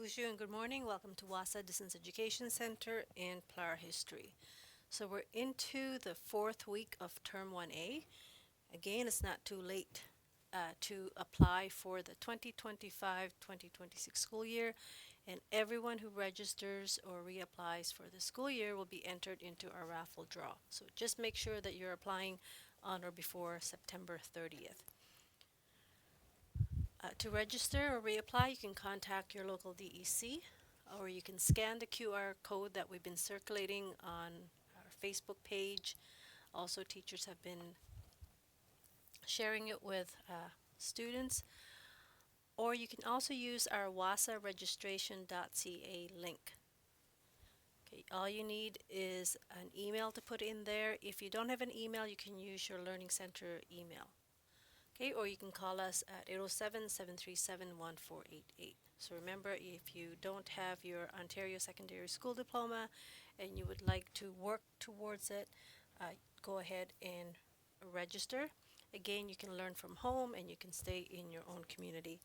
Bonjour and good morning. Welcome to WASA Distance Education Center in PLAR History. So we're into the fourth week of Term 1A. Again, it's not too late to apply for the 2025-2026 school year, and everyone who registers or reapplies for the school year will be entered into our raffle draw. So just make sure that you're applying on or before September 30th. To register or reapply, you can contact your local DEC, or you can scan the QR code that we've been circulating on our Facebook page. Also, teachers have been sharing it with students. Or you can also use our wasaregistration.ca link. Okay, all you need is an email to put in there. If you don't have an email, you can use your Learning Center email. Okay, or you can call us at 807-737-1488. So remember, if you don't have your Ontario Secondary School Diploma and you would like to work towards it, go ahead and register. Again, you can learn from home and you can stay in your own community.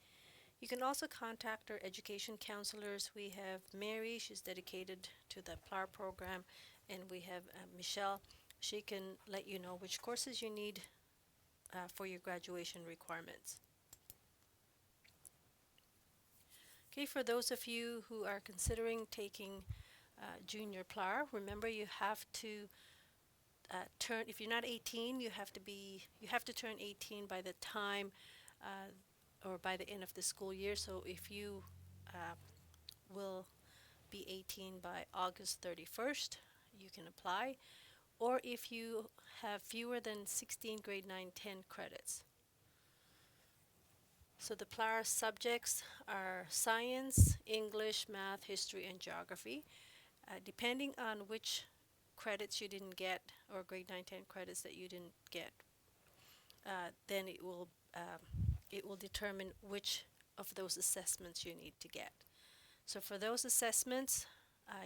You can also contact our education counselors. We have Mary, she's dedicated to the PLAR program, and we have Michelle. She can let you know which courses you need for your graduation requirements. Okay, for those of you who are considering taking junior PLAR, remember you have to turn, if you're not 18, you have to turn 18 by the time or by the end of the school year. So if you will be 18 by August 31st, you can apply. Or if you have fewer than 16 grade 9, 10 credits. So the PLAR subjects are science, English, math, history, and geography. Depending on which credits you didn't get, or grade 9, 10 credits that you didn't get, then it will determine which of those assessments you need to get. So for those assessments,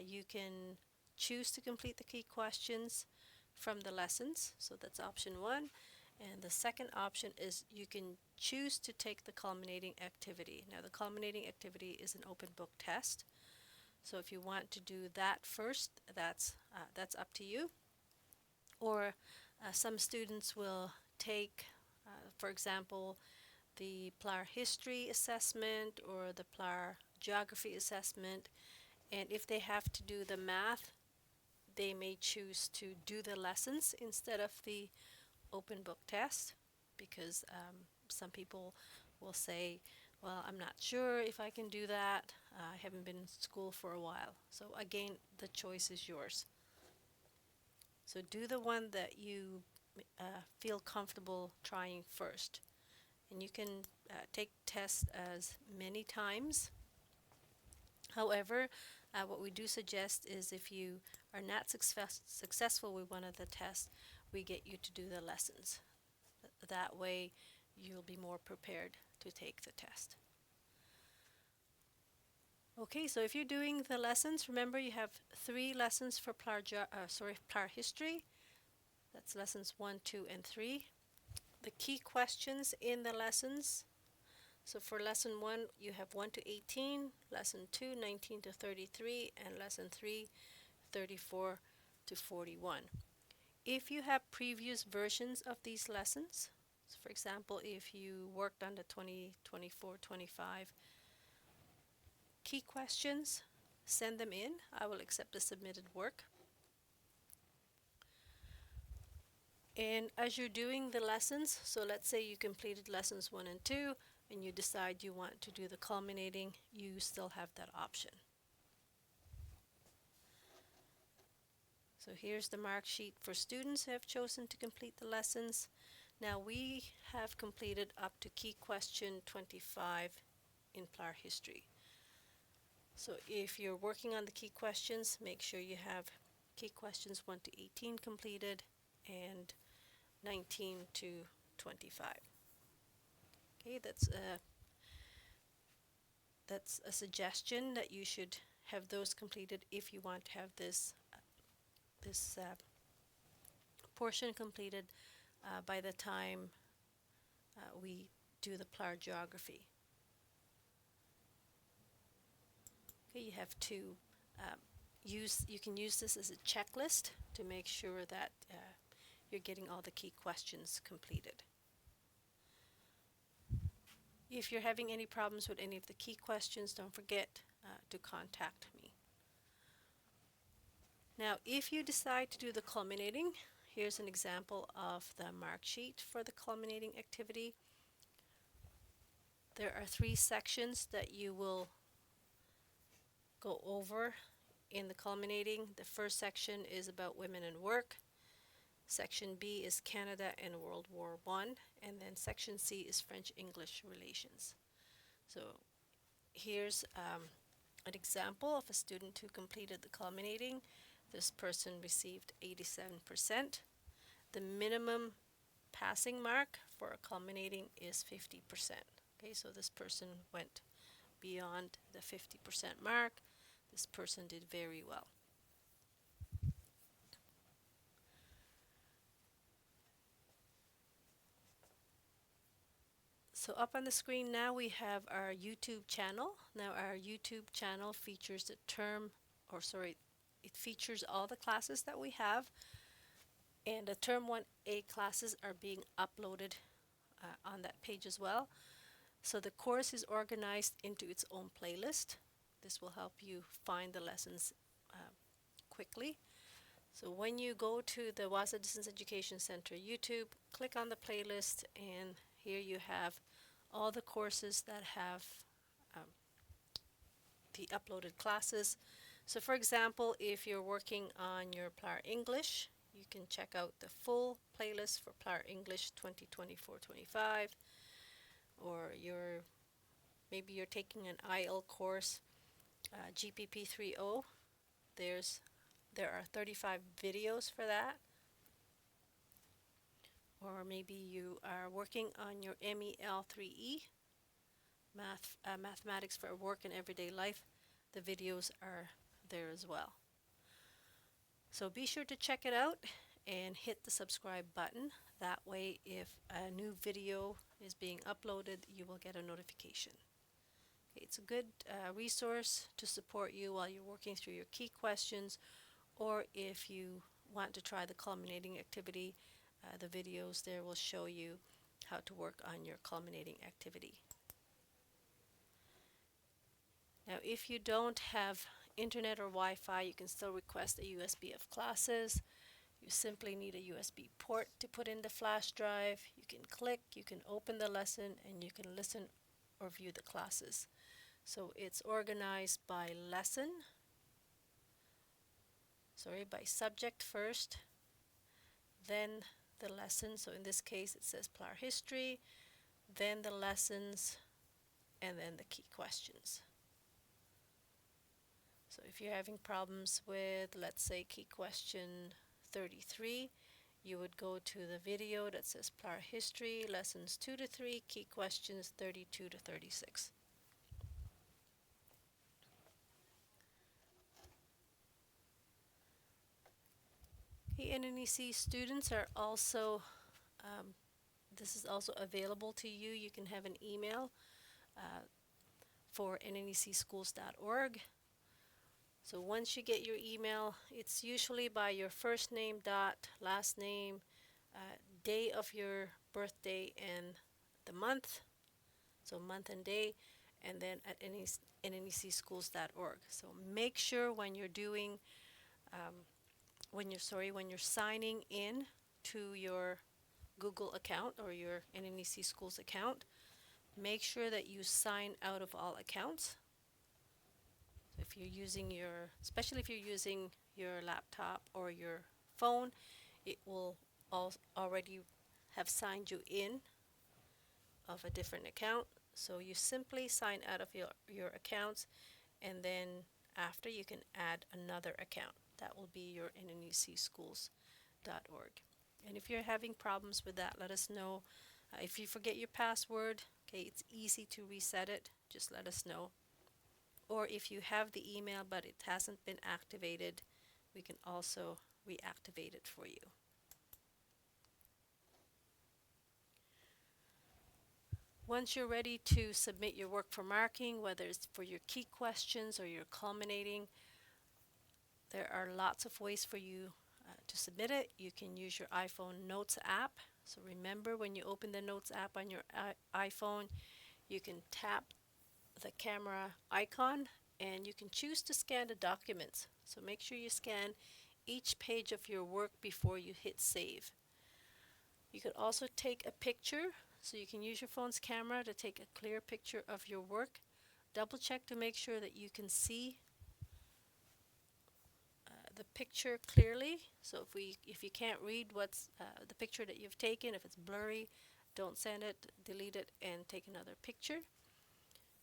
you can choose to complete the key questions from the lessons. So that's option 1. And the second option is you can choose to take the culminating activity. Now the culminating activity is an open book test. So if you want to do that first, that's up to you. Or some students will take, for example, the PLAR history assessment or the PLAR geography assessment. And if they have to do the math, they may choose to do the lessons instead of the open book test, because some people will say, well, I'm not sure if I can do that. I haven't been in school for a while. So again, the choice is yours. So do the one that you feel comfortable trying first. And you can take tests as many times. However, what we do suggest is if you are not successful with one of the tests, we get you to do the lessons. That way you'll be more prepared to take the test. Okay, so if you're doing the lessons, remember you have 3 lessons for PLAR history. That's lessons 1, 2, and 3. The key questions in the lessons. So for lesson 1, you have 1 to 18, lesson 2, 19 to 33, and lesson 3, 34 to 41. If you have previous versions of these lessons, so for example, if you worked on the 2024-25 key questions, send them in. I will accept the submitted work. And as you're doing the lessons, so let's say you completed lessons 1 and 2, and you decide you want to do the culminating, you still have that option. So here's the mark sheet for students who have chosen to complete the lessons. Now we have completed up to key question 25 in PLAR history. So if you're working on the key questions, make sure you have key questions 1 to 18 completed and 19 to 25. Okay, that's a suggestion that you should have those completed if you want to have this portion completed by the time we do the PLAR geography. Okay, you have to you can use this as a checklist to make sure that you're getting all the key questions completed. If you're having any problems with any of the key questions, don't forget to contact me. Now, if you decide to do the culminating, here's an example of the mark sheet for the culminating activity. There are 3 sections that you will go over in the culminating. The first section is about women and work. Section B is Canada and World War I, and then Section C is French-English relations. So here's an example of a student who completed the culminating. This person received 87%. The minimum passing mark for a culminating is 50%. Okay, so this person went beyond the 50% mark. This person did very well. So up on the screen now we have our YouTube channel. Now our YouTube channel features the it features all the classes that we have, and the Term 1A classes are being uploaded on that page as well. So the course is organized into its own playlist. This will help you find the lessons quickly. So when you go to the Wasa Distance Education Center YouTube, click on the playlist, and here you have all the courses that have the uploaded classes. So for example, if you're working on your PLAR English, you can check out the full playlist for PLAR English 2024-25, or maybe you're taking an IL course, GPP 3.0. There are 35 videos for that. Or maybe you are working on your MEL 3E, Mathematics for Work and Everyday Life. The videos are there as well. So be sure to check it out and hit the subscribe button. That way, if a new video is being uploaded, you will get a notification. It's a good resource to support you while you're working through your key questions, or if you want to try the culminating activity, the videos there will show you how to work on your culminating activity. Now, if you don't have internet or Wi-Fi, you can still request a USB of classes. You simply need a USB port to put in the flash drive. You can click, you can open the lesson, and you can listen or view the classes. So it's organized by lesson, by subject first, then the lesson. So in this case it says PLAR history, then the lessons, and then the key questions. So if you're having problems with, let's say, key question 33, you would go to the video that says PLAR history, lessons 2 to 3, key questions 32 to 36. The NNEC students are also, this is also available to you. You can have an email for nnecschools.org. So once you get your email, it's usually by your first name dot last name, day of your birthday and the month, so month and day, and then at nnecschools.org. So make sure when you're doing when you're signing in to your Google account or your NNEC Schools account, make sure that you sign out of all accounts. If you're using especially if you're using your laptop or your phone, it will already have signed you in of a different account. So you simply sign out of your accounts, and then after you can add another account. That will be your nnecschools.org. And if you're having problems with that, let us know. If you forget your password, okay, it's easy to reset it. Just let us know. Or if you have the email but it hasn't been activated, we can also reactivate it for you. Once you're ready to submit your work for marking, whether it's for your key questions or your culminating, there are lots of ways for you to submit it. You can use your iPhone Notes app. So remember, when you open the Notes app on your iPhone, you can tap the camera icon and you can choose to scan the documents. So make sure you scan each page of your work before you hit save. You could also take a picture, so you can use your phone's camera to take a clear picture of your work. Double check to make sure that you can see the picture clearly. So if you can't read what's the picture that you've taken, if it's blurry, don't send it, delete it, and take another picture.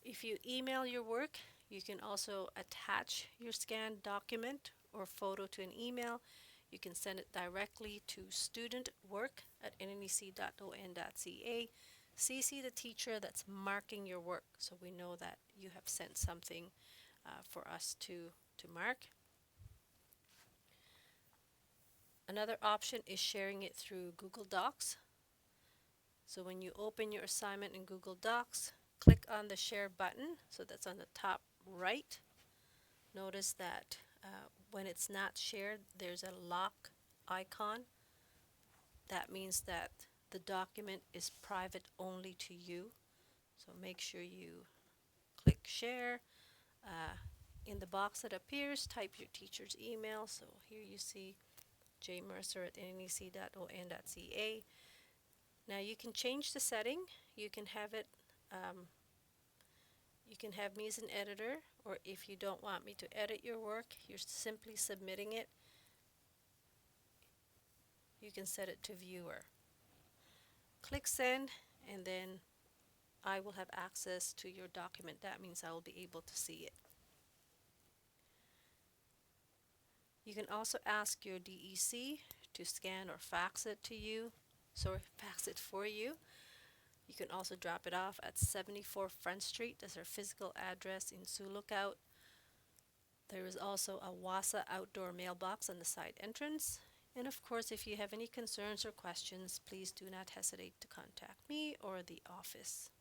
If you email your work, you can also attach your scanned document or photo to an email. You can send it directly to studentwork@nnec.on.ca. CC the teacher that's marking your work, so we know that you have sent something for us to mark. Another option is sharing it through Google Docs. So when you open your assignment in Google Docs, click on the share button, so that's on the top right. Notice that when it's not shared, there's a lock icon. That means that the document is private only to you. So make sure you click share. In the box that appears, type your teacher's email. So here you see jmercer@nnec.on.ca. Now you can change the setting. You can have it, you can have me as an editor, or if you don't want me to edit your work, you're simply submitting it, you can set it to viewer. Click send, and then I will have access to your document. That means I will be able to see it. You can also ask your DEC to scan or fax it to you, fax it for you. You can also drop it off at 74 Front Street. That's our physical address in Sioux Lookout. There is also a WASA outdoor mailbox on the side entrance. And of course, if you have any concerns or questions, please do not hesitate to contact me or the office.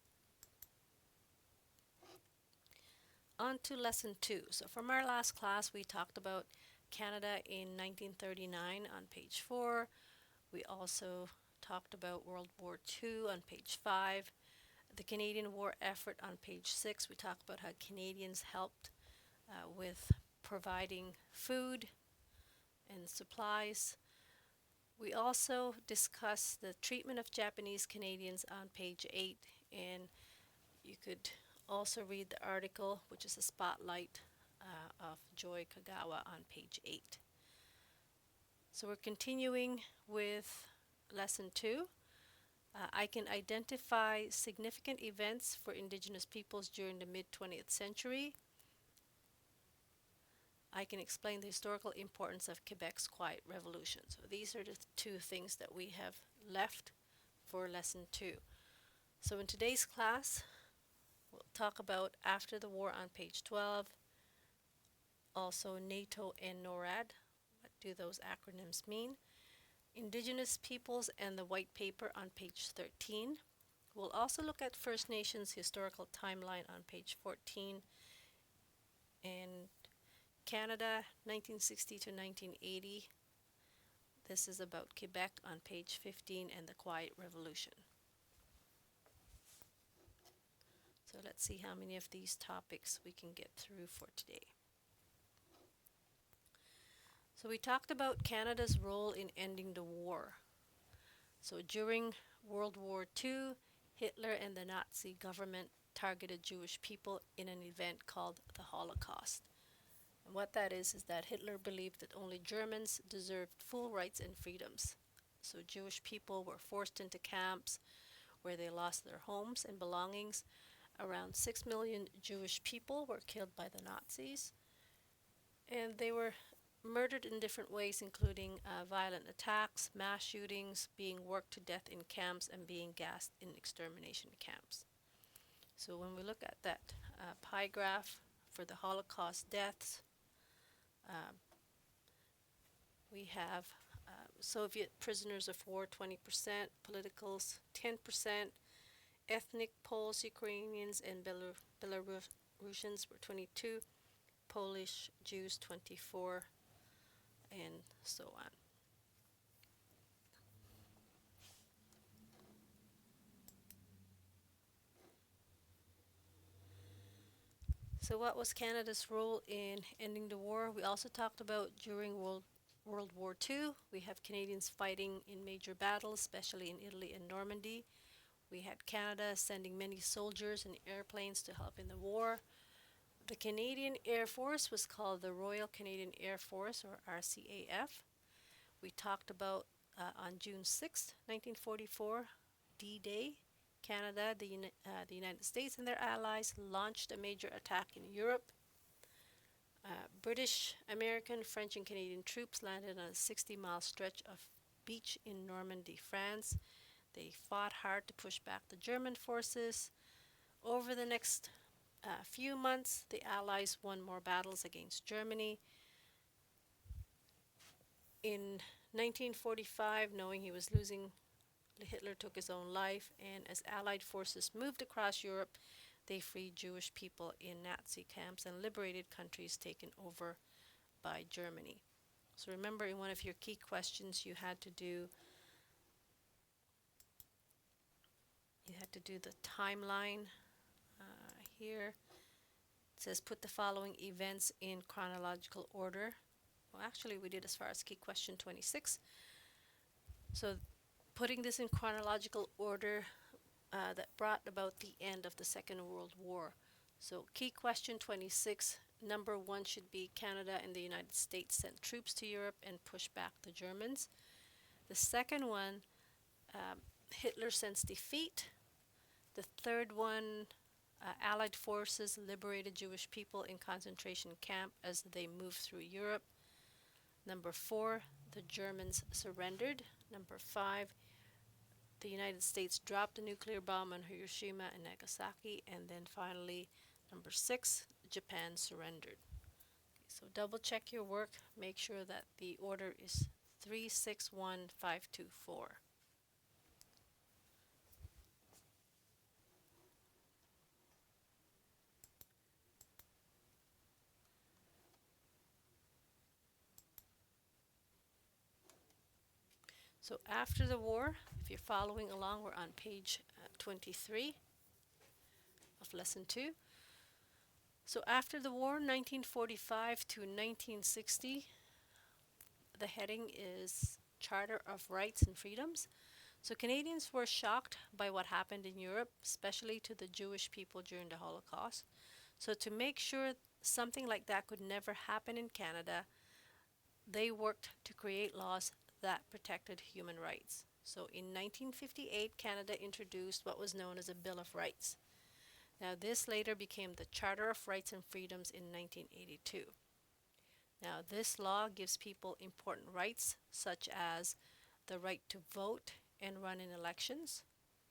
On to lesson 2. So from our last class, we talked about Canada in 1939 on page 4. We also talked about World War II on page 5. The Canadian war effort on page 6. We talked about how Canadians helped with providing food and supplies. We also discussed the treatment of Japanese Canadians on page 8, and you could also read the article, which is a spotlight of Joy Kagawa on page 8. So we're continuing with lesson 2. I can identify significant events for Indigenous peoples during the mid-20th century. I can explain the historical importance of Quebec's Quiet Revolution. So these are the 2 things that we have left for lesson 2. So in today's class, we'll talk about after the war on page 12, also NATO and NORAD. What do those acronyms mean? Indigenous peoples and the white paper on page 13. We'll also look at First Nations historical timeline on page 14, and Canada 1960 to 1980. This is about Quebec on page 15 and the Quiet Revolution. So let's see how many of these topics we can get through for today. So we talked about Canada's role in ending the war. So during World War II, Hitler and the Nazi government targeted Jewish people in an event called the Holocaust. And what that is that Hitler believed that only Germans deserved full rights and freedoms. So Jewish people were forced into camps where they lost their homes and belongings. Around 6 million Jewish people were killed by the Nazis, and they were murdered in different ways, including violent attacks, mass shootings, being worked to death in camps, and being gassed in extermination camps. So when we look at that pie graph for the Holocaust deaths, we have Soviet prisoners of war 20%, politicals 10%, ethnic Poles, Ukrainians, and Belarusians were 22, Polish Jews 24, and so on. So, what was Canada's role in ending the war? We also talked about during World War II. We have Canadians fighting in major battles, especially in Italy and Normandy. We had Canada sending many soldiers and airplanes to help in the war. The Canadian Air Force was called the Royal Canadian Air Force, or RCAF. We talked about on June 6, 1944, D-Day. Canada, the United States, and their allies launched a major attack in Europe. British, American, French, and Canadian troops landed on a 60-mile stretch of beach in Normandy, France. They fought hard to push back the German forces. Over the next few months, the Allies won more battles against Germany. In 1945, knowing he was losing, Hitler took his own life, and as Allied forces moved across Europe, they freed Jewish people in Nazi camps and liberated countries taken over by Germany. So remember, in one of your key questions, you had to do the timeline here. It says put the following events in chronological order. Well, actually, we did as far as key question 26. So putting this in chronological order that brought about the end of the Second World War. So key question 26, number 1 should be Canada and the United States sent troops to Europe and pushed back the Germans. The second one, Hitler sensed defeat. The third one, Allied forces liberated Jewish people in concentration camp as they moved through Europe. Number 4, the Germans surrendered. Number 5, the United States dropped a nuclear bomb on Hiroshima and Nagasaki. And then finally, number 6, Japan surrendered. Okay, so double check your work. Make sure that the order is 3, 6, 1, 5, 2, 4. So after the war, if you're following along, we're on page 23 of lesson 2. So after the war, 1945 to 1960, the heading is Charter of Rights and Freedoms. So Canadians were shocked by what happened in Europe, especially to the Jewish people during the Holocaust. So to make sure something like that could never happen in Canada, they worked to create laws that protected human rights. So in 1958, Canada introduced what was known as a Bill of Rights. Now this later became the Charter of Rights and Freedoms in 1982. Now this law gives people important rights such as the right to vote and run in elections.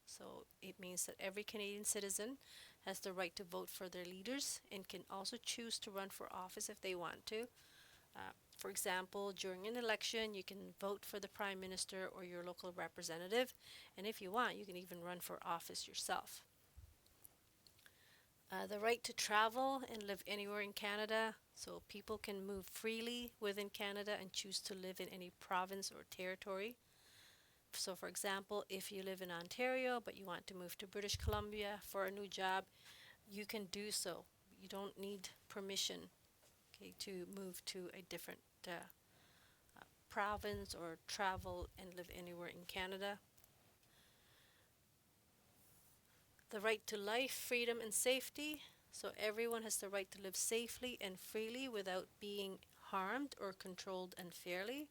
So it means that every Canadian citizen has the right to vote for their leaders and can also choose to run for office if they want to. For example, during an election, you can vote for the Prime Minister or your local representative, and if you want, you can even run for office yourself. The right to travel and live anywhere in Canada, so people can move freely within Canada and choose to live in any province or territory. So for example, if you live in Ontario but you want to move to British Columbia for a new job, you can do so. You don't need permission, okay, to move to a different province or travel and live anywhere in Canada. The right to life, freedom, and safety. So everyone has the right to live safely and freely without being harmed or controlled unfairly.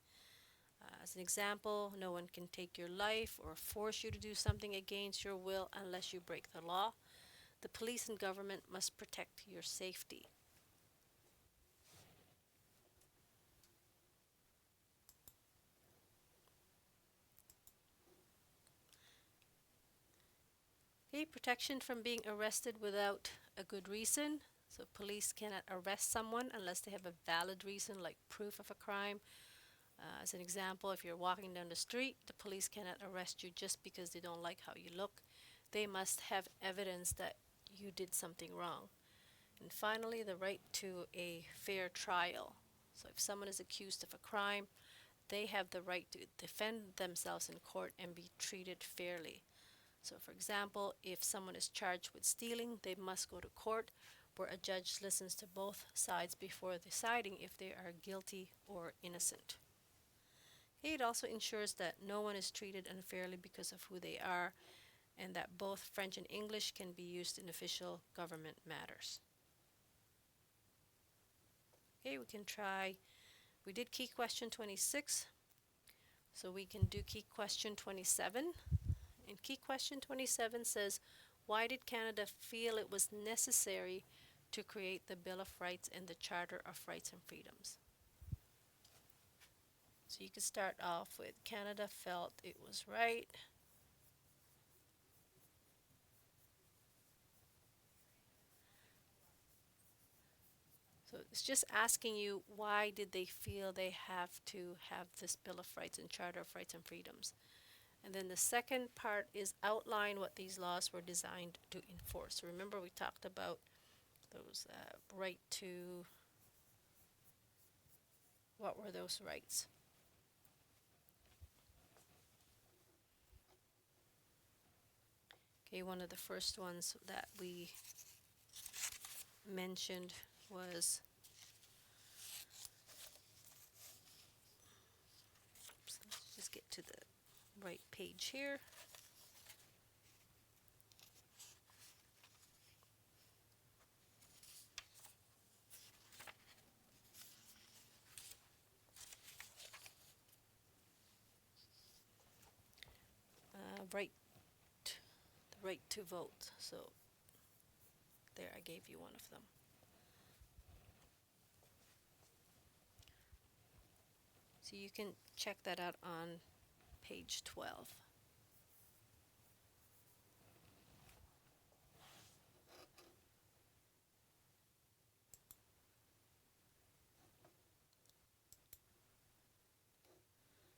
As an example, no one can take your life or force you to do something against your will unless you break the law. The police and government must protect your safety. Okay, protection from being arrested without a good reason. So police cannot arrest someone unless they have a valid reason, like proof of a crime. As an example, if you're walking down the street, the police cannot arrest you just because they don't like how you look. they must have evidence that you did something wrong. And finally, the right to a fair trial. So if someone is accused of a crime, they have the right to defend themselves in court and be treated fairly. So, for example, if someone is charged with stealing, they must go to court where a judge listens to both sides before deciding if they are guilty or innocent. It also ensures that no one is treated unfairly because of who they are, and that both French and English can be used in official government matters. Okay, we can try. We did key question 26, so we can do key question 27. And key question 27 says, why did Canada feel it was necessary to create the Bill of Rights and the Charter of Rights and Freedoms? So you could start off with Canada felt it was right. So it's just asking you, why did they feel they have to have this Bill of Rights and Charter of Rights and Freedoms? And then the second part is outline what these laws were designed to enforce. Remember, we talked about those right to, what were those rights? Okay, one of the first ones that we mentioned was, oops, let's just get to the right page here. Right, the right to vote. So there, I gave you one of them. So you can check that out on page 12.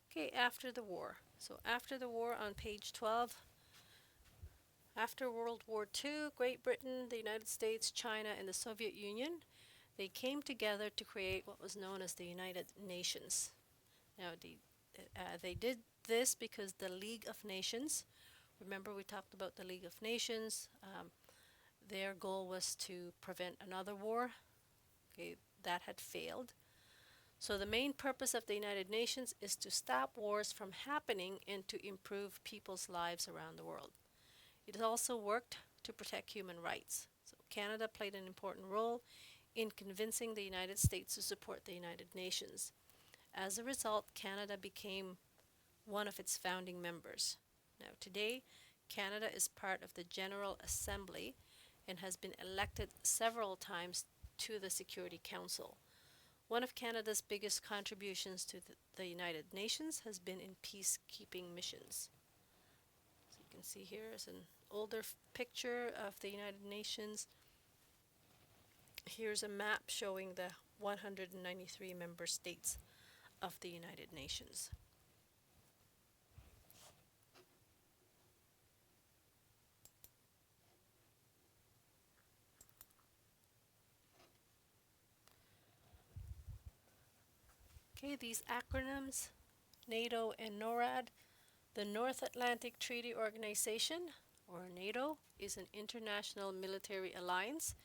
Okay, after the war. So after the war on page 12, after World War II, Great Britain, the United States, China, and the Soviet Union, they came together to create what was known as the United Nations. Now, they did this because the League of Nations, remember we talked about the League of Nations, their goal was to prevent another war. Okay, that had failed. So the main purpose of the United Nations is to stop wars from happening and to improve people's lives around the world. It also worked to protect human rights. So Canada played an important role in convincing the United States to support the United Nations. As a result, Canada became one of its founding members. Now today, Canada is part of the General Assembly and has been elected several times to the Security Council. One of Canada's biggest contributions to the United Nations has been in peacekeeping missions. So you can see here is an older picture of the United Nations. Here's a map showing the 193 member states of the United Nations. Okay, these acronyms, NATO and NORAD. The North Atlantic Treaty Organization, or NATO, is an international military alliance.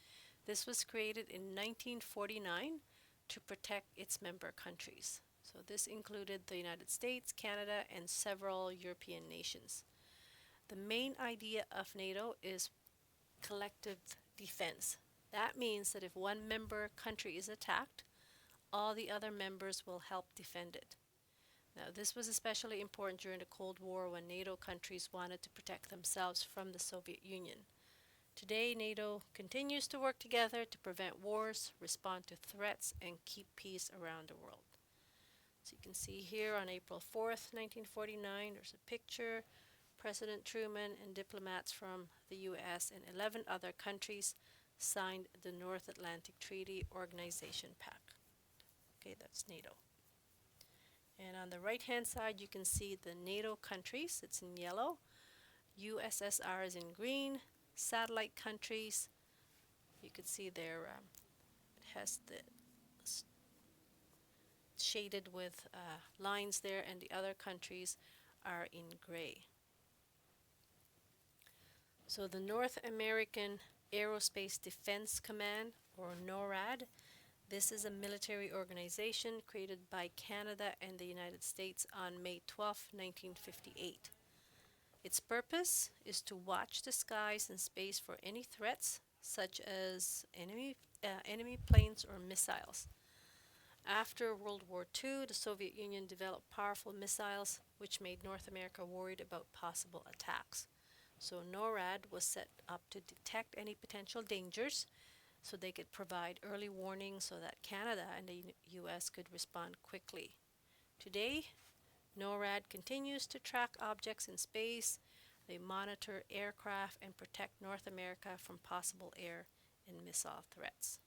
This was created in 1949 to protect its member countries. So this included the United States, Canada, and several European nations. The main idea of NATO is collective defense. That means that if one member country is attacked, all the other members will help defend it. Now, this was especially important during the Cold War when NATO countries wanted to protect themselves from the Soviet Union. Today, NATO continues to work together to prevent wars, respond to threats, and keep peace around the world. So you can see here on April 4th, 1949, there's a picture. President Truman and diplomats from the US and 11 other countries signed the North Atlantic Treaty Organization Pact. Okay, that's NATO. And on the right-hand side, you can see the NATO countries. It's in yellow. USSR is in green. Satellite countries, you could see there, it has the shaded with lines there, and the other countries are in gray. So the North American Aerospace Defense Command, or NORAD, this is a military organization created by Canada and the United States on May 12, 1958. Its purpose is to watch the skies and space for any threats, such as enemy planes or missiles. After World War II, the Soviet Union developed powerful missiles, which made North America worried about possible attacks. So NORAD was set up to detect any potential dangers so they could provide early warning so that Canada and the US could respond quickly. Today, NORAD continues to track objects in space. They monitor aircraft and protect North America from possible air and missile threats.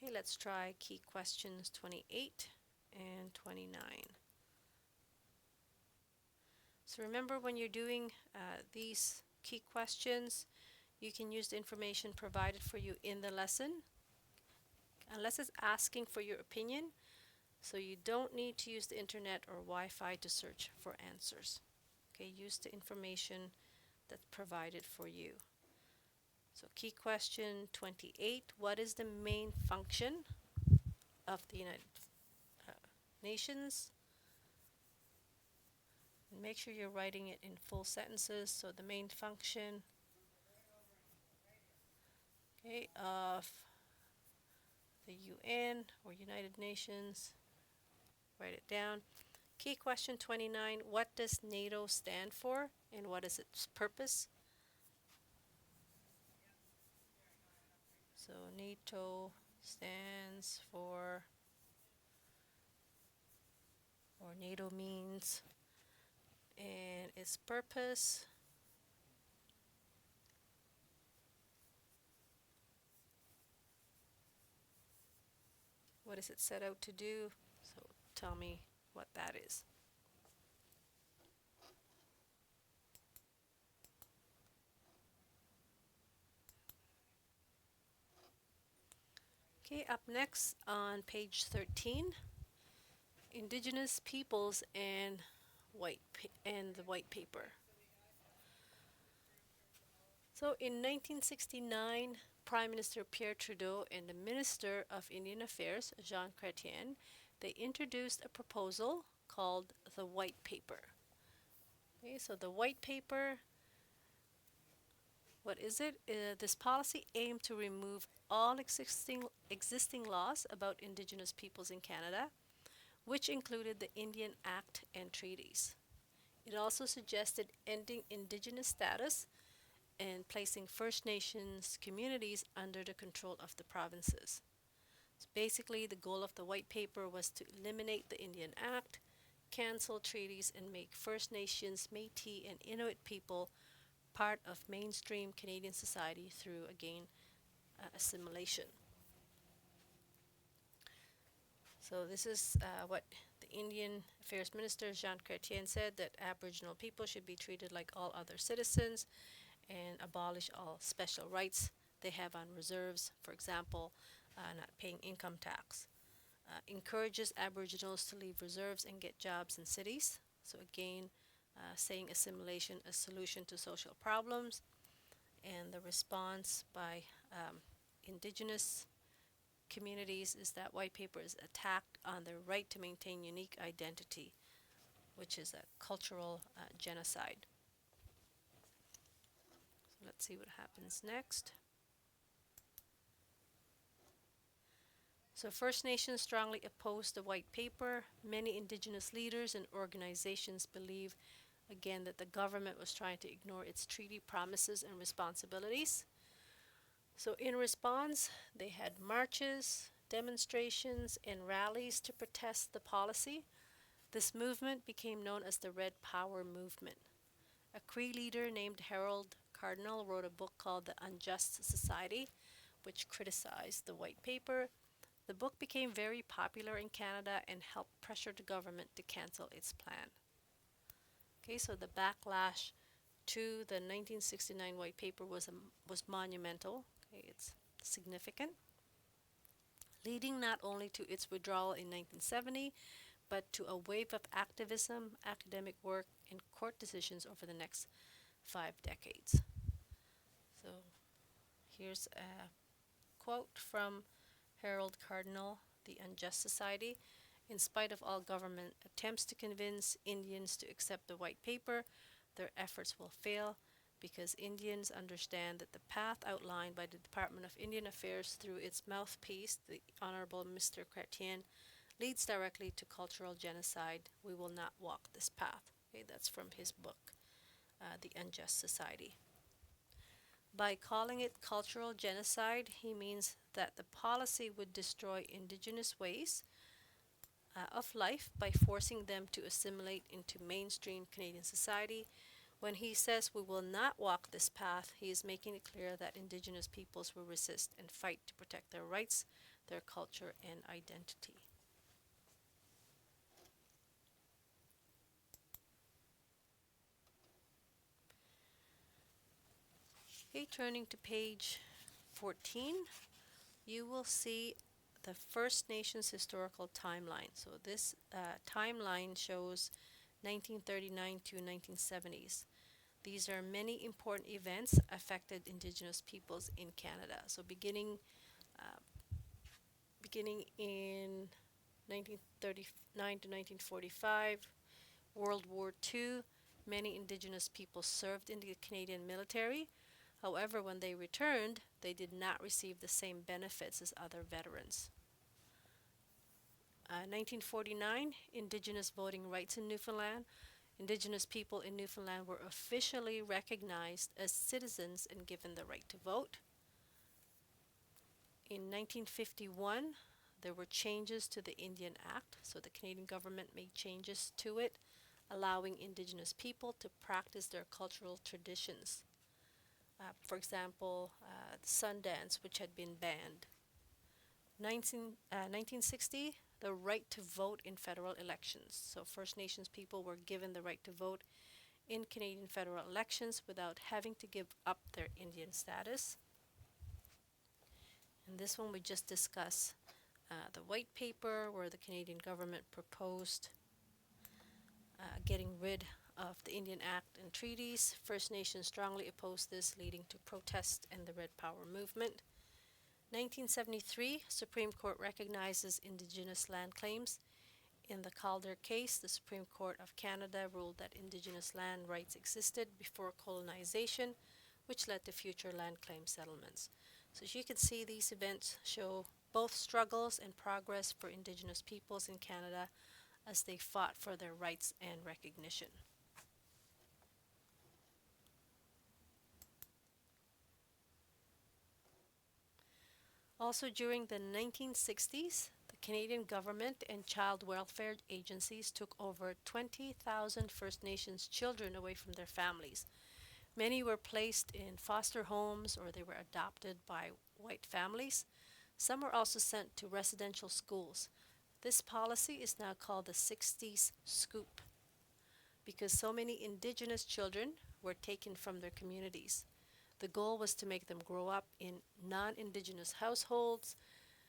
Okay, let's try key questions 28 and 29. So remember, when you're doing these key questions, you can use the information provided for you in the lesson, unless it's asking for your opinion. So you don't need to use the internet or Wi-Fi to search for answers. Okay, use the information that's provided for you. So key question 28, what is the main function of the United Nations? And make sure you're writing it in full sentences. So the main function, okay, of the UN or United Nations. Write it down. Key question 29, what does NATO stand for and what is its purpose? So NATO stands for, or NATO means, and its purpose. What is it set out to do? So tell me what that is. Okay, up next on page 13, Indigenous Peoples and the White Paper. So in 1969, Prime Minister Pierre Trudeau and the Minister of Indian Affairs, Jean Chrétien, they introduced a proposal called the White Paper. Okay, so the White Paper, what is it? This policy aimed to remove all existing laws about Indigenous peoples in Canada, which included the Indian Act and treaties. It also suggested ending Indigenous status and placing First Nations communities under the control of the provinces. So basically, the goal of the White Paper was to eliminate the Indian Act, cancel treaties, and make First Nations, Métis, and Inuit people part of mainstream Canadian society through, again, assimilation. So this is what the Indian Affairs Minister Jean Chrétien said, that Aboriginal people should be treated like all other citizens and abolish all special rights they have on reserves, for example, not paying income tax. Encourages Aboriginals to leave reserves and get jobs in cities. So again, saying assimilation a solution to social problems, and the response by Indigenous communities is that White Paper is attacked on their right to maintain unique identity, which is a cultural genocide. So let's see what happens next. So First Nations strongly opposed the White Paper. Many Indigenous leaders and organizations believe, again, that the government was trying to ignore its treaty promises and responsibilities. So in response, they had marches, demonstrations, and rallies to protest the policy. This movement became known as the Red Power Movement. A Cree leader named Harold Cardinal wrote a book called The Unjust Society, which criticized the White Paper. The book became very popular in Canada and helped pressured the government to cancel its plan. Okay, so the backlash to the 1969 white paper was monumental. Okay, it's significant, leading not only to its withdrawal in 1970, but to a wave of activism, academic work, and court decisions over the next 5 decades. So here's a quote from Harold Cardinal, The Unjust Society. In spite of all government attempts to convince Indians to accept the white paper, their efforts will fail because Indians understand that the path outlined by the Department of Indian Affairs through its mouthpiece, the Honorable Mr. Chrétien, leads directly to cultural genocide. We will not walk this path. Okay, that's from his book, The Unjust Society. By calling it cultural genocide, he means that the policy would destroy indigenous ways of life by forcing them to assimilate into mainstream Canadian society. When he says we will not walk this path, he is making it clear that indigenous peoples will resist and fight to protect their rights, their culture, and identity. Okay, turning to page 14, you will see the First Nations historical timeline. So this timeline shows 1939 to 1970s. These are many important events affected Indigenous peoples in Canada. So beginning in 1939 to 1945, World War II, many Indigenous people served in the Canadian military. However, when they returned, they did not receive the same benefits as other veterans. 1949, Indigenous voting rights in Newfoundland. Indigenous people in Newfoundland were officially recognized as citizens and given the right to vote. In 1951, there were changes to the Indian Act, so the Canadian government made changes to it, allowing Indigenous people to practice their cultural traditions. For example, Sundance, which had been banned. 1960, the right to vote in federal elections. So First Nations people were given the right to vote in Canadian federal elections without having to give up their Indian status. And this one we just discussed, the white paper where the Canadian government proposed getting rid of the Indian Act and treaties. First Nations strongly opposed this, leading to protests and the Red Power movement. 1973, Supreme Court recognizes Indigenous land claims. In the Calder case, the Supreme Court of Canada ruled that Indigenous land rights existed before colonization, which led to future land claim settlements. So as you can see, these events show both struggles and progress for Indigenous peoples in Canada as they fought for their rights and recognition. Also during the 1960s, the Canadian government and child welfare agencies took over 20,000 First Nations children away from their families. Many were placed in foster homes or they were adopted by white families. Some were also sent to residential schools. This policy is now called the 60s Scoop because so many Indigenous children were taken from their communities. The goal was to make them grow up in non-Indigenous households,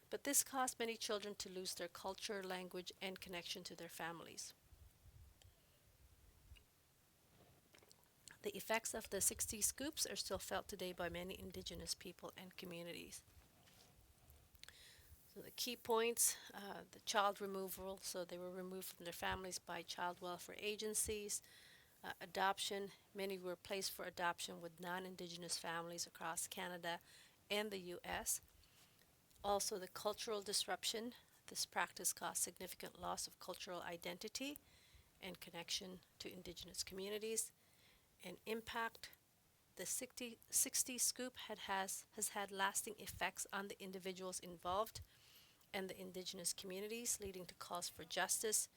but this caused many children to lose their culture, language, and connection to their families. The effects of the 60 scoops are still felt today by many Indigenous people and communities. So the key points, the child removal, so they were removed from their families by child welfare agencies. Adoption, many were placed for adoption with non-Indigenous families across Canada and the U.S. Also the cultural disruption, this practice caused significant loss of cultural identity and connection to Indigenous communities. And impact, the 60 scoop has had lasting effects on the individuals involved and the Indigenous communities, leading to calls for justice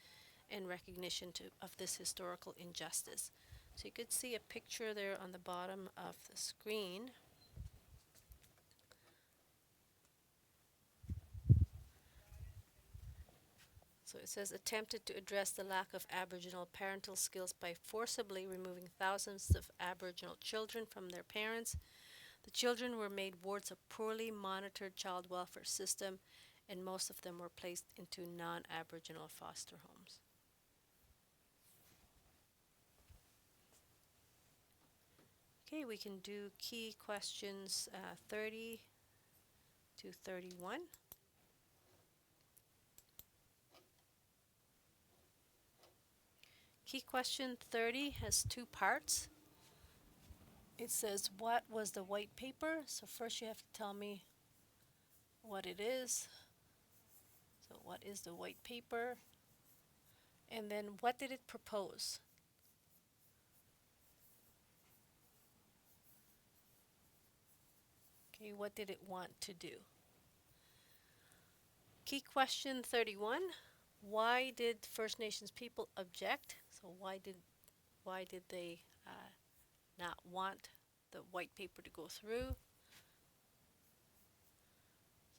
and recognition of this historical injustice. So you could see a picture there on the bottom of the screen. So So it says attempted to address the lack of Aboriginal parental skills by forcibly removing thousands of Aboriginal children from their parents. The children were made wards of poorly monitored child welfare system, and most of them were placed into non-Aboriginal foster homes. Okay, we can do key questions 30 to 31. Key question 30 has two parts. It says, what was the white paper? So first you have to tell me what it is. So what is the white paper? And then what did it propose? Okay, what did it want to do? Key question 31, why did First Nations people object? So why did they not want the white paper to go through?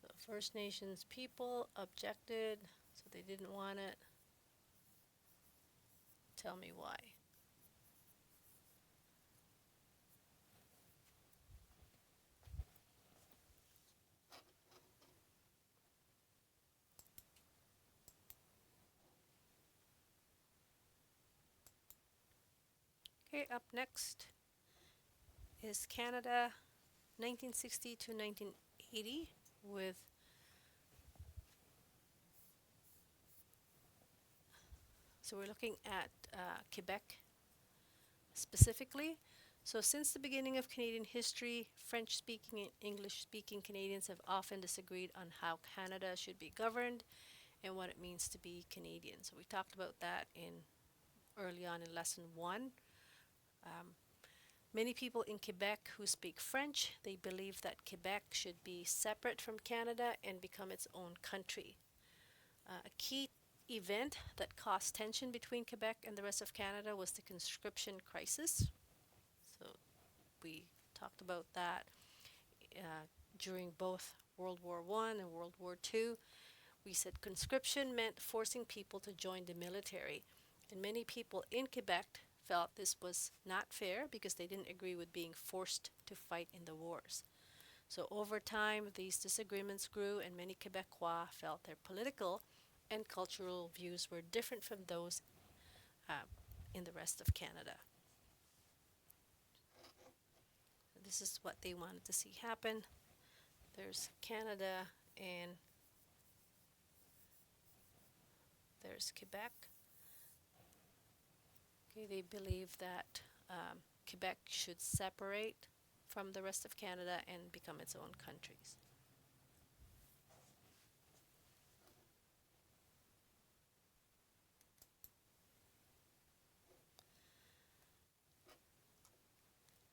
So First Nations people objected, so they didn't want it. Tell me why. Okay, up next is Canada 1960 to 1980 with so we're looking at Quebec specifically. So since the beginning of Canadian history, French-speaking and English-speaking Canadians have often disagreed on how Canada should be governed and what it means to be Canadian. So we talked about that in early on in lesson 1. Many people in Quebec who speak French, they believe that Quebec should be separate from Canada and become its own country. A key event that caused tension between Quebec and the rest of Canada was the conscription crisis. So we talked about that during both World War I and World War II. We said conscription meant forcing people to join the military, and many people in Quebec felt this was not fair because they didn't agree with being forced to fight in the wars. So over time, these disagreements grew, and many Quebecois felt their political and cultural views were different from those in the rest of Canada. This is what they wanted to see happen. There's Canada and there's Quebec. Okay, they believe that Quebec should separate from the rest of Canada and become its own countries.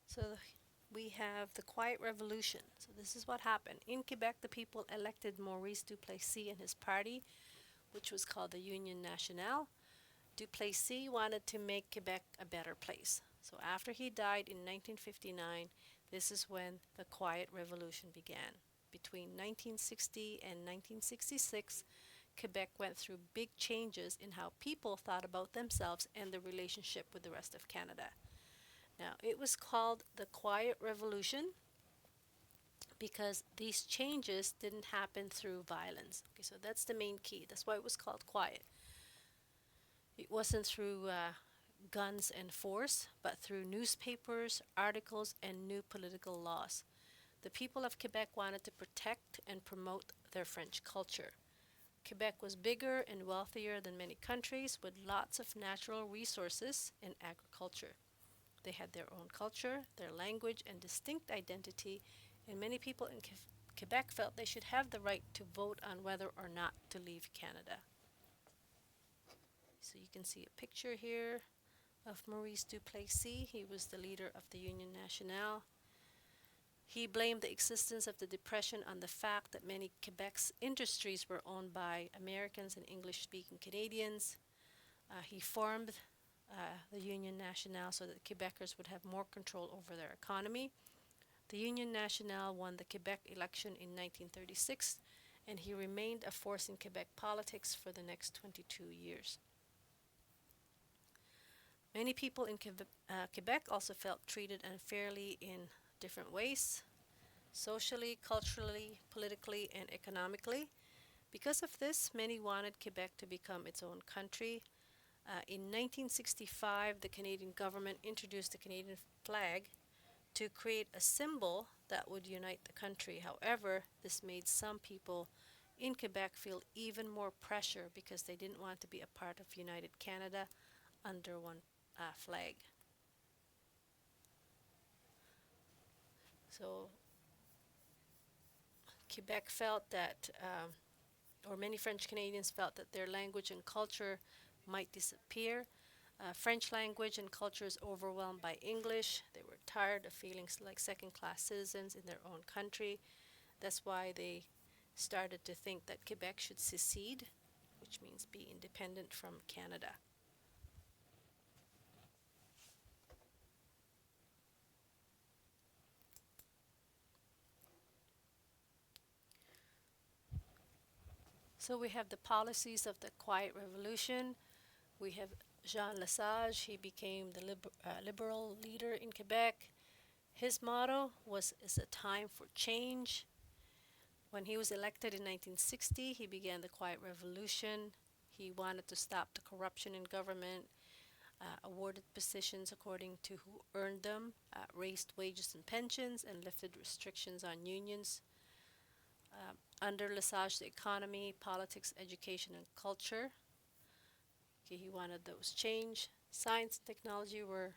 So we have the Quiet Revolution. So this is what happened. In Quebec, the people elected Maurice Duplessis and his party, which was called the Union Nationale. Duplessis wanted to make Quebec a better place. So after he died in 1959, this is when the Quiet Revolution began. Between 1960 and 1966, Quebec went through big changes in how people thought about themselves and the relationship with the rest of Canada. Now, it was called the Quiet Revolution because these changes didn't happen through violence. Okay, so that's the main key. That's why it was called quiet. It wasn't through guns and force, but through newspapers, articles, and new political laws. The people of Quebec wanted to protect and promote their French culture. Quebec was bigger and wealthier than many countries with lots of natural resources and agriculture. They had their own culture, their language, and distinct identity, and many people in Quebec felt they should have the right to vote on whether or not to leave Canada. So you can see a picture here of Maurice Duplessis. He was the leader of the Union Nationale. He blamed the existence of the Depression on the fact that many Quebec's industries were owned by Americans and English-speaking Canadians. He formed the Union Nationale so that Quebecers would have more control over their economy. The Union Nationale won the Quebec election in 1936 and he remained a force in Quebec politics for the next 22 years. Many people in Quebec also felt treated unfairly in different ways, socially, culturally, politically, and economically. Because of this, many wanted Quebec to become its own country. In 1965, the Canadian government introduced the Canadian flag to create a symbol that would unite the country. However, this made some people in Quebec feel even more pressure because they didn't want to be a part of United Canada under one flag. So Quebec felt that, or many French Canadians felt that their language and culture might disappear. French language and culture is overwhelmed by English. They were tired of feeling like second-class citizens in their own country. That's why they started to think that Quebec should secede, which means be independent from Canada. So we have the policies of the Quiet Revolution. We have Jean Lesage. He became the liberal leader in Quebec. His motto was, "It's a time for change." When he was elected in 1960, he began the Quiet Revolution. He wanted to stop the corruption in government, awarded positions according to who earned them, raised wages and pensions, and lifted restrictions on unions. Under Lesage, the economy, politics, education, and culture, okay, he wanted those change. Science and technology were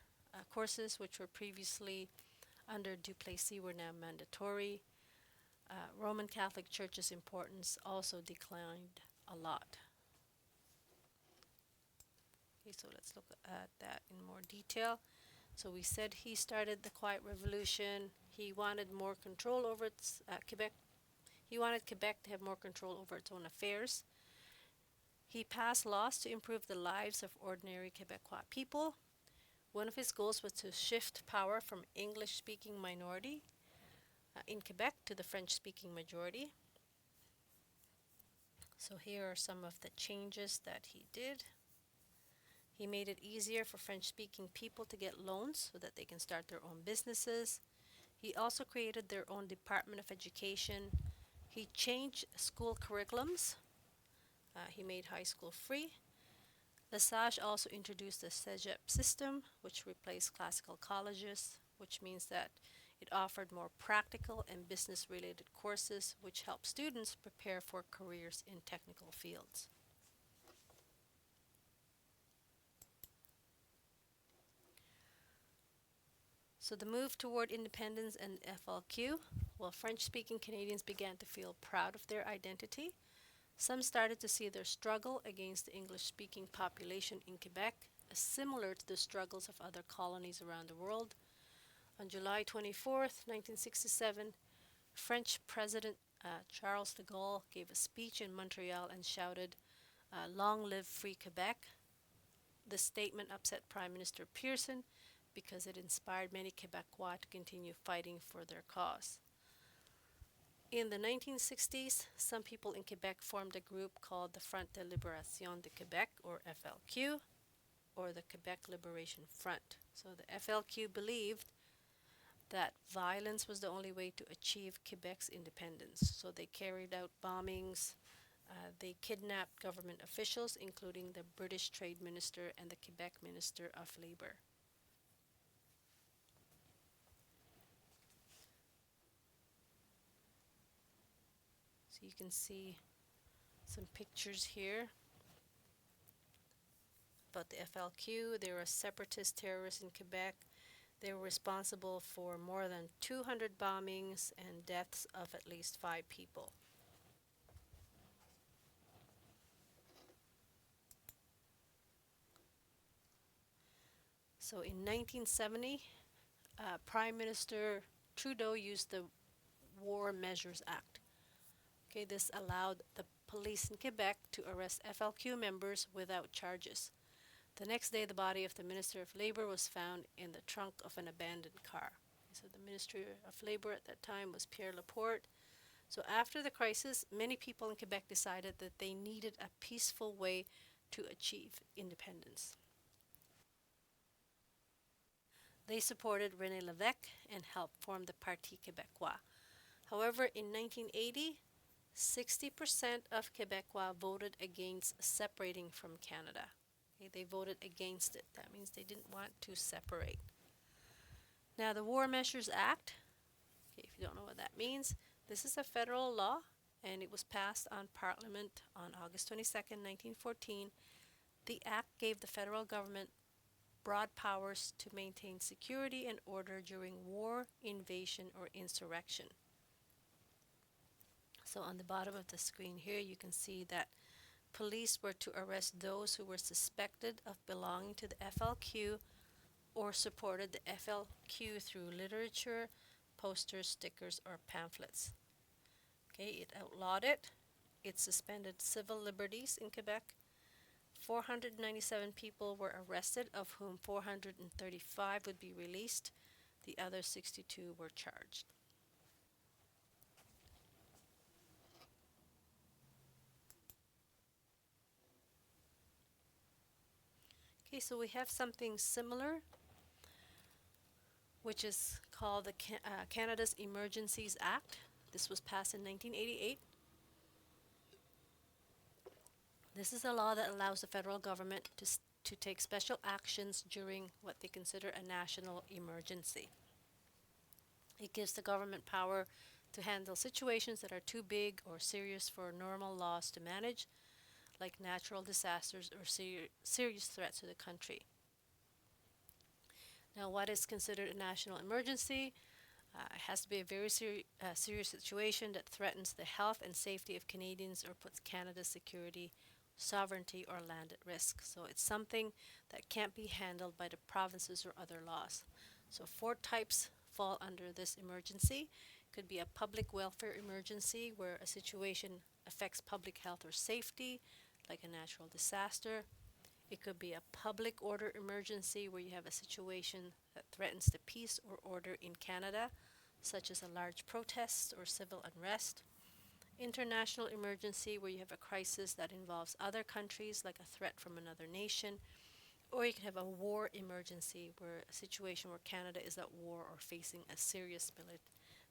courses which were previously under Duplessis were now mandatory. Roman Catholic Church's importance also declined a lot. Okay, so let's look at that in more detail. So we said he started the Quiet Revolution. He wanted more control over its Quebec. He wanted Quebec to have more control over its own affairs. He passed laws to improve the lives of ordinary Quebecois people. One of his goals was to shift power from English-speaking minority in Quebec to the French-speaking majority. So here are some of the changes that he did. He made it easier for French-speaking people to get loans so that they can start their own businesses. He also created their own Department of Education. He changed school curriculums. He made high school free. Lesage also introduced the Cégep system, which replaced classical colleges, which means that it offered more practical and business-related courses, which helped students prepare for careers in technical fields. So the move toward independence and FLQ, well, French-speaking Canadians began to feel proud of their identity. Some started to see their struggle against the English-speaking population in Quebec as similar to the struggles of other colonies around the world. On July 24th, 1967, French President Charles de Gaulle gave a speech in Montreal and shouted, "Long live free Quebec." This statement upset Prime Minister Pearson because it inspired many Quebecois to continue fighting for their cause. In the 1960s, some people in Quebec formed a group called the Front de Libération de Québec, or FLQ, or the Quebec Liberation Front. So the FLQ believed that violence was the only way to achieve Quebec's independence. So they carried out bombings, they kidnapped government officials, including the British Trade Minister and the Quebec Minister of Labor. So you can see some pictures here about the FLQ. They were a separatist terrorist in Quebec. They were responsible for more than 200 bombings and deaths of at least 5 people. So in 1970, Prime Minister Trudeau used the War Measures Act. Okay, this allowed the police in Quebec to arrest FLQ members without charges. The next day, the body of the Minister of Labor was found in the trunk of an abandoned car. So the Minister of Labor at that time was Pierre Laporte. So after the crisis, many people in Quebec decided that they needed a peaceful way to achieve independence. They supported René Lévesque and helped form the Parti Québécois. However, in 1980, 60% of Quebecois voted against separating from Canada. Okay, they voted against it. That means they didn't want to separate. Now, the War Measures Act, okay, if you don't know what that means, this is a federal law and it was passed on Parliament on August 22nd, 1914. The act gave the federal government broad powers to maintain security and order during war, invasion, or insurrection. So on the bottom of the screen here, you can see that police were to arrest those who were suspected of belonging to the FLQ or supported the FLQ through literature, posters, stickers, or pamphlets. Okay, it outlawed it. It suspended civil liberties in Quebec. 497 people were arrested, of whom 435 would be released. The other 62 were charged. Okay, so we have something similar, which is called the Canada's Emergencies Act. This was passed in 1988. This is a law that allows the federal government to take special actions during what they consider a national emergency. It gives the government power to handle situations that are too big or serious for normal laws to manage, like natural disasters or serious threats to the country. Now, what is considered a national emergency? It has to be a very serious situation that threatens the health and safety of Canadians or puts Canada's security, sovereignty, or land at risk. So it's something that can't be handled by the provinces or other laws. So 4 types fall under this emergency. It could be a public welfare emergency where a situation affects public health or safety, like a natural disaster. It could be a public order emergency where you have a situation that threatens the peace or order in Canada, such as a large protest or civil unrest. International emergency where you have a crisis that involves other countries, like a threat from another nation. Or you can have a war emergency, where a situation where Canada is at war or facing a serious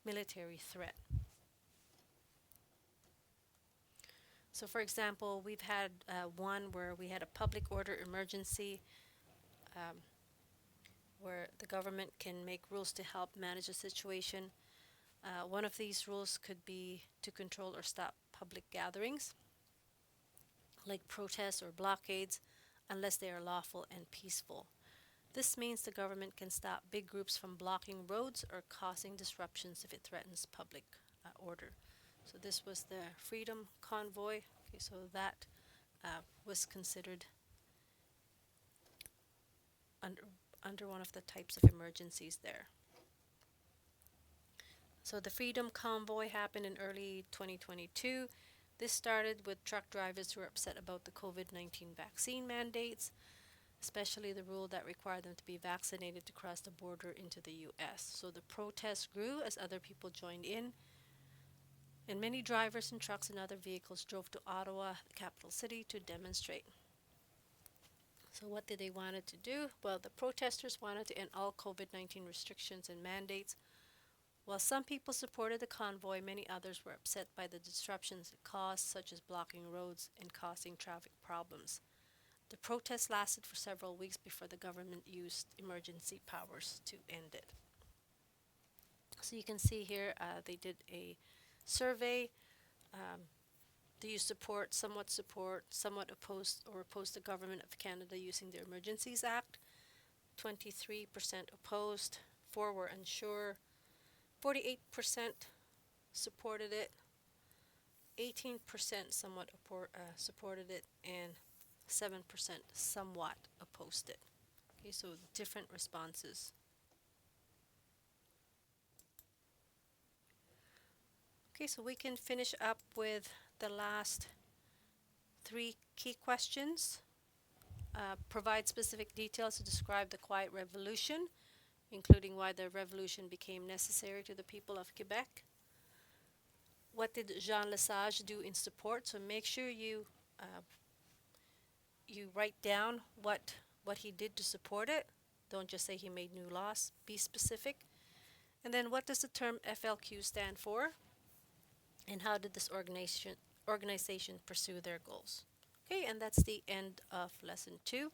military threat. So for example, we've had one where we had a public order emergency um, where the government can make rules to help manage a situation. One of these rules could be to control or stop public gatherings, like protests or blockades, unless they are lawful and peaceful. This means the government can stop big groups from blocking roads or causing disruptions if it threatens public order. So this was the Freedom Convoy. Okay, so that was considered under one of the types of emergencies there. So the Freedom Convoy happened in early 2022. This started with truck drivers who were upset about the COVID-19 vaccine mandates, especially the rule that required them to be vaccinated to cross the border into the US. So the protests grew as other people joined in, and many drivers and trucks and other vehicles drove to Ottawa, the capital city, to demonstrate. So what did they want to do? Well, the protesters wanted to end all COVID-19 restrictions and mandates. While some people supported the convoy, many others were upset by the disruptions it caused, such as blocking roads and causing traffic problems. The protests lasted for several weeks before the government used emergency powers to end it. So you can see here they did a survey. Do you support, somewhat oppose the government of Canada using the Emergencies Act? 23% opposed, 4 were unsure, 48% supported it, 18% somewhat supported it, and 7% somewhat opposed it. Okay, so different responses. Okay, so we can finish up with the last 3 key questions. Provide specific details to describe the Quiet Revolution, including why the revolution became necessary to the people of Quebec. what did Jean Lesage do in support? So make sure you write down what he did to support it. Don't just say he made new laws. Be specific. And then what does the term FLQ stand for? And how did this organization pursue their goals? Okay, and that's the end of lesson 2.